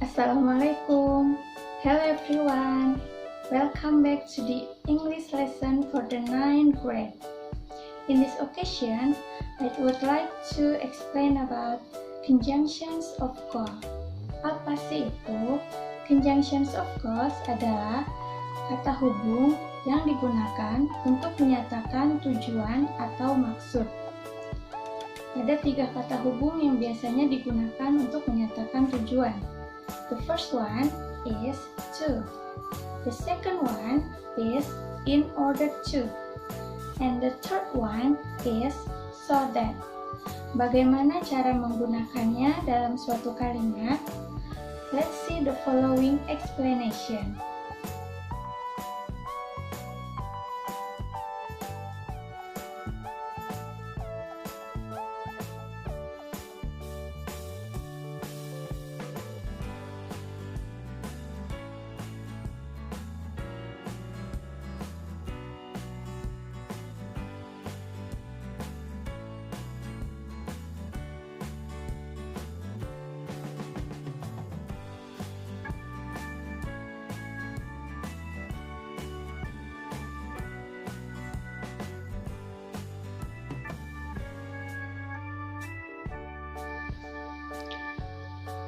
Assalamualaikum. Hello everyone. Welcome back to the English lesson for the 9th grade. In this occasion, I would like to explain about conjunctions of clause. Apa sih itu? Conjunctions of clause adalah kata hubung yang digunakan untuk menyatakan tujuan atau maksud. Ada 3 kata hubung yang biasanya digunakan untuk menyatakan tujuan. The first one is to. The second one is in order to. And the third one is so that. Bagaimana cara menggunakannya dalam suatu kalimat? Let's see the following explanation.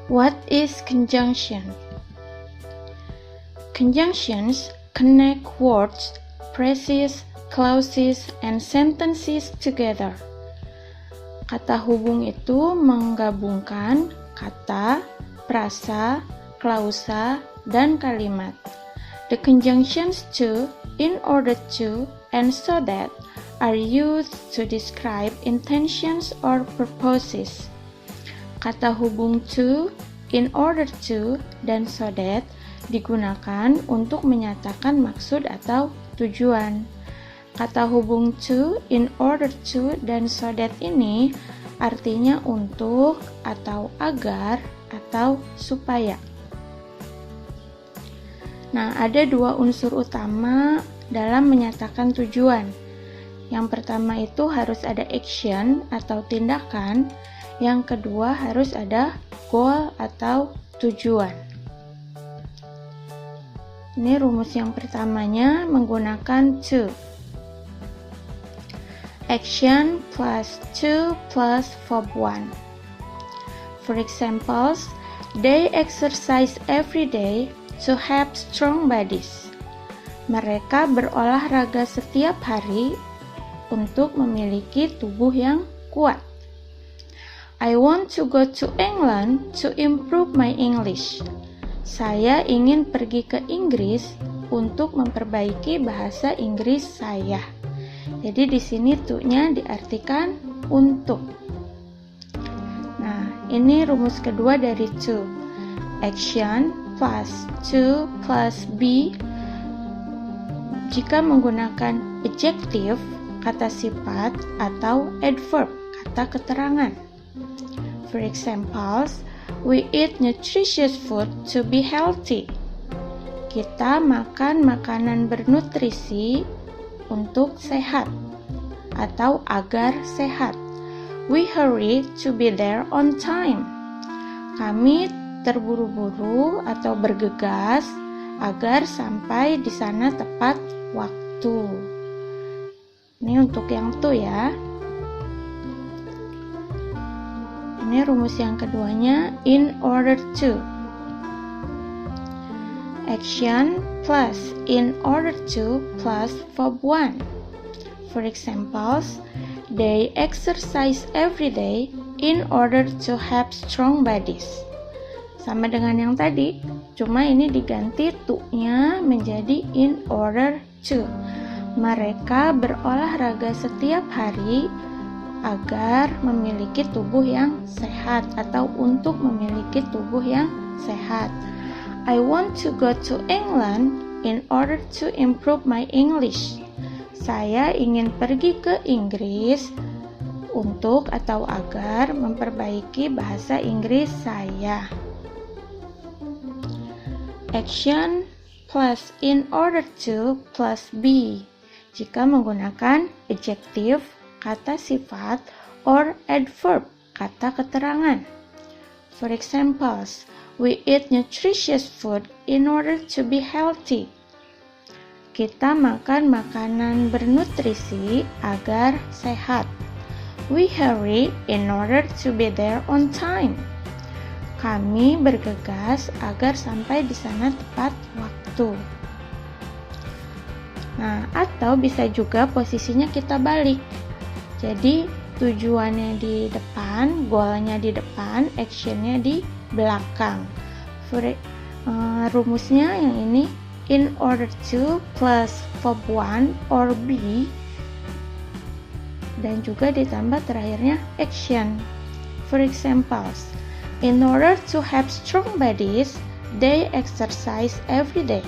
What is conjunction? Conjunctions connect words, phrases, clauses, and sentences together. Kata hubung itu menggabungkan kata, frasa, klausa, dan kalimat. The conjunctions to, in order to, and so that are used to describe intentions or purposes. Kata hubung to, in order to, dan so that digunakan untuk menyatakan maksud atau tujuan. Kata hubung to, in order to, dan so that ini artinya untuk, atau agar, atau supaya. Nah, ada 2 unsur utama dalam menyatakan tujuan. Yang pertama itu harus ada action atau tindakan. Yang kedua harus ada goal atau tujuan. Ini rumus yang pertamanya menggunakan to. Action plus to plus verb 1. For examples, they exercise every day to have strong bodies. Mereka berolahraga setiap hari untuk memiliki tubuh yang kuat. I want to go to England to improve my English. Saya ingin pergi ke Inggris untuk memperbaiki bahasa Inggris saya. Jadi di sini to-nya diartikan untuk. Nah, ini rumus kedua dari to. Action plus to plus be. Jika menggunakan adjective, kata sifat, atau adverb, kata keterangan. For examples, we eat nutritious food to be healthy. Kita makan makanan bernutrisi untuk sehat atau agar sehat. We hurry to be there on time. Kami terburu-buru atau bergegas agar sampai di sana tepat waktu. Ini untuk yang to ya. Ini rumus yang keduanya, in order to. Action plus in order to plus verb 1. For examples, they exercise every day in order to have strong bodies. Sama dengan yang tadi, cuma ini diganti to-nya menjadi in order to. Mereka berolahraga setiap hari agar memiliki tubuh yang sehat atau untuk memiliki tubuh yang sehat. I want to go to England in order to improve my English. Saya ingin pergi ke Inggris untuk atau agar memperbaiki bahasa Inggris saya. Action plus in order to plus be. Jika menggunakan adjective, kata sifat, or adverb, kata keterangan. For examples, we eat nutritious food in order to be healthy. Kita makan makanan bernutrisi agar sehat. We hurry in order to be there on time. Kami bergegas agar sampai di sana tepat waktu. Nah, atau bisa juga posisinya kita balik. Jadi, tujuannya di depan, goalnya di depan, actionnya di belakang. Rumusnya yang ini, in order to plus verb 1 or be, dan juga ditambah terakhirnya action. For examples, in order to have strong bodies, they exercise every day.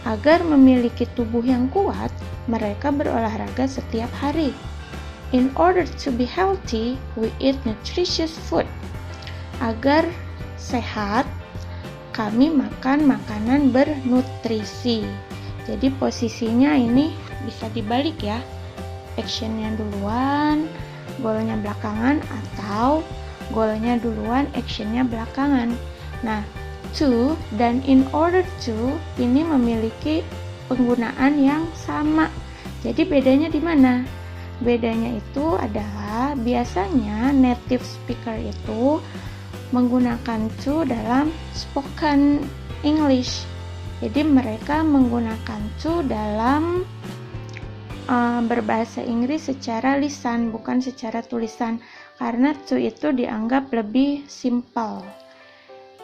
Agar memiliki tubuh yang kuat, mereka berolahraga setiap hari. In order to be healthy, we eat nutritious food. Agar sehat, kami makan makanan bernutrisi. Jadi posisinya ini bisa dibalik ya. Actionnya duluan, goalnya belakangan, atau goalnya duluan, actionnya belakangan. Nah, to dan in order to ini memiliki penggunaan yang sama. Jadi bedanya di mana? Bedanya itu adalah biasanya native speaker itu menggunakan to dalam spoken English. Jadi mereka menggunakan to dalam berbahasa Inggris secara lisan, bukan secara tulisan, karena to itu dianggap lebih simple.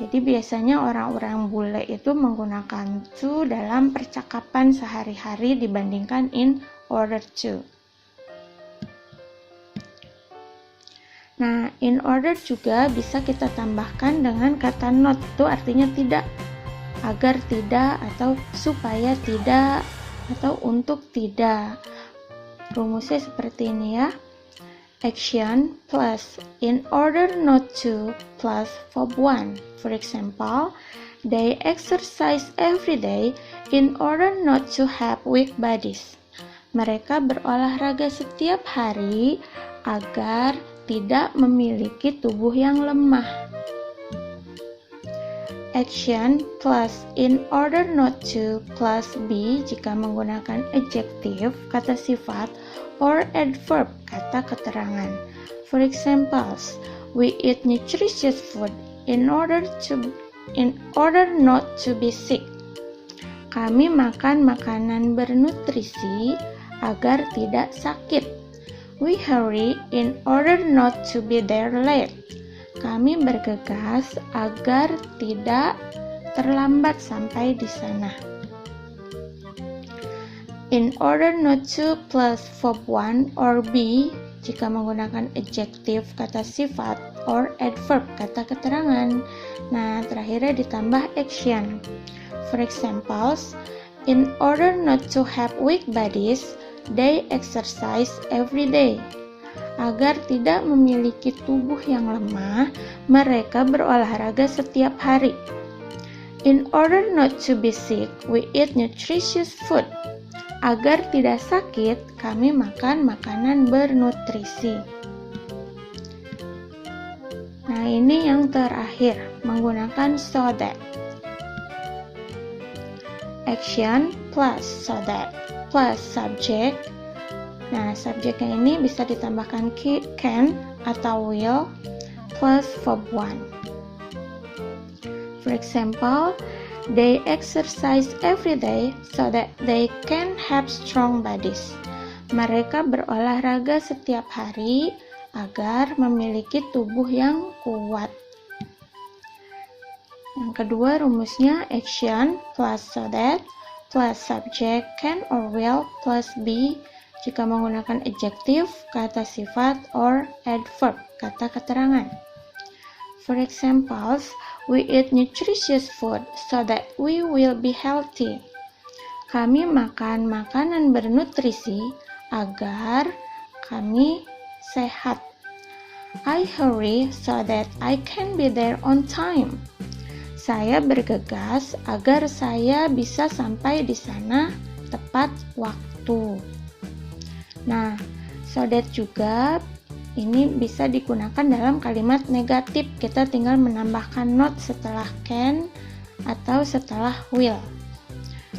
Jadi biasanya orang-orang bule itu menggunakan to dalam percakapan sehari-hari dibandingkan in order to. Nah, in order juga bisa kita tambahkan dengan kata not, itu artinya tidak, agar tidak, atau supaya tidak, atau untuk tidak. Rumusnya seperti ini ya. Action plus in order not to plus verb 1. For example, they exercise every day in order not to have weak bodies. Mereka berolahraga setiap hari agar tidak memiliki tubuh yang lemah. Action plus in order not to plus be jika menggunakan adjective, kata sifat, or adverb, kata keterangan. For examples, we eat nutritious food in order not to be sick. Kami makan makanan bernutrisi agar tidak sakit. We hurry in order not to be there late. Kami bergegas agar tidak terlambat sampai di sana. In order not to plus verb 1 or be jika menggunakan adjective, kata sifat, or adverb, kata keterangan. Nah, terakhirnya ditambah action. For examples, in order not to have weak bodies, they exercise every day. Agar tidak memiliki tubuh yang lemah, mereka berolahraga setiap hari. In order not to be sick, we eat nutritious food. Agar tidak sakit, kami makan makanan bernutrisi. Nah, ini yang terakhir, menggunakan so that. Action plus so that plus subject. Nah, subjeknya ini bisa ditambahkan can atau will plus verb 1. For example, they exercise every day so that they can have strong bodies. Mereka berolahraga setiap hari agar memiliki tubuh yang kuat. Yang kedua rumusnya action plus so that plus subject can or will plus be jika menggunakan adjective, kata sifat, or adverb, kata keterangan. For examples, we eat nutritious food so that we will be healthy. Kami makan makanan bernutrisi agar kami sehat. I hurry so that I can be there on time. Saya bergegas agar saya bisa sampai di sana tepat waktu. Nah, so that juga ini bisa digunakan dalam kalimat negatif. Kita tinggal menambahkan not setelah can atau setelah will.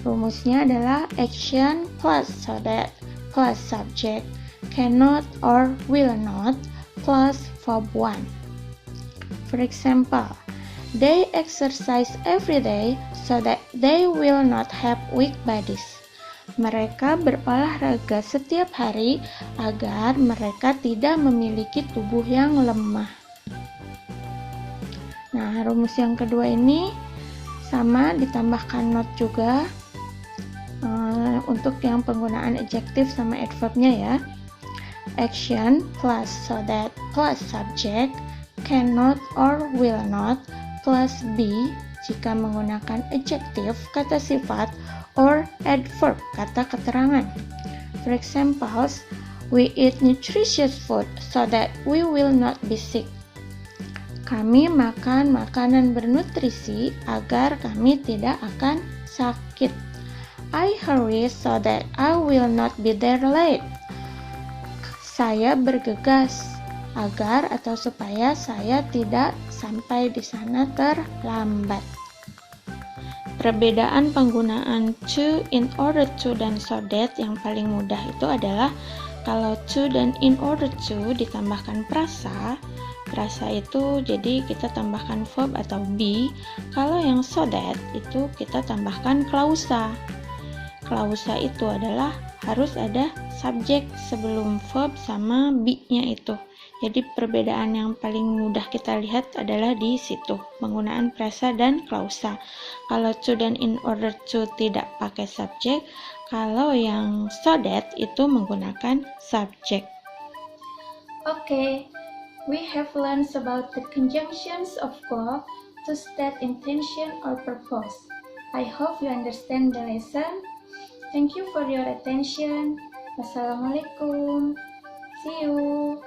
Rumusnya adalah action plus so that plus subject, cannot or will not plus verb 1. For example, they exercise every day so that they will not have weak bodies. Mereka berolahraga setiap hari agar mereka tidak memiliki tubuh yang lemah. Nah, rumus yang kedua ini sama, ditambahkan not juga untuk yang penggunaan adjektif sama adverbnya ya. Action plus so that plus subject, cannot or will not plus be jika menggunakan adjektif kata sifat or adverb kata keterangan. For example, we eat nutritious food so that we will not be sick. Kami makan makanan bernutrisi agar kami tidak akan sakit. I hurry so that I will not be there late. Saya bergegas agar atau supaya saya tidak sampai di sana terlambat. Perbedaan penggunaan to, in order to, dan so that yang paling mudah itu adalah kalau to dan in order to ditambahkan prasa itu jadi kita tambahkan verb atau be. Kalau yang so that itu kita tambahkan klausa. Klausa itu adalah harus ada subjek sebelum verb sama be-nya itu. Jadi perbedaan yang paling mudah kita lihat adalah di situ, penggunaan prasa dan klausa. Kalau to dan in order to tidak pakai subjek, kalau yang so that itu menggunakan subjek. Okay, we have learned about the conjunctions of verb to state intention or purpose. I hope you understand the lesson. Thank you for your attention. Wassalamualaikum. See you.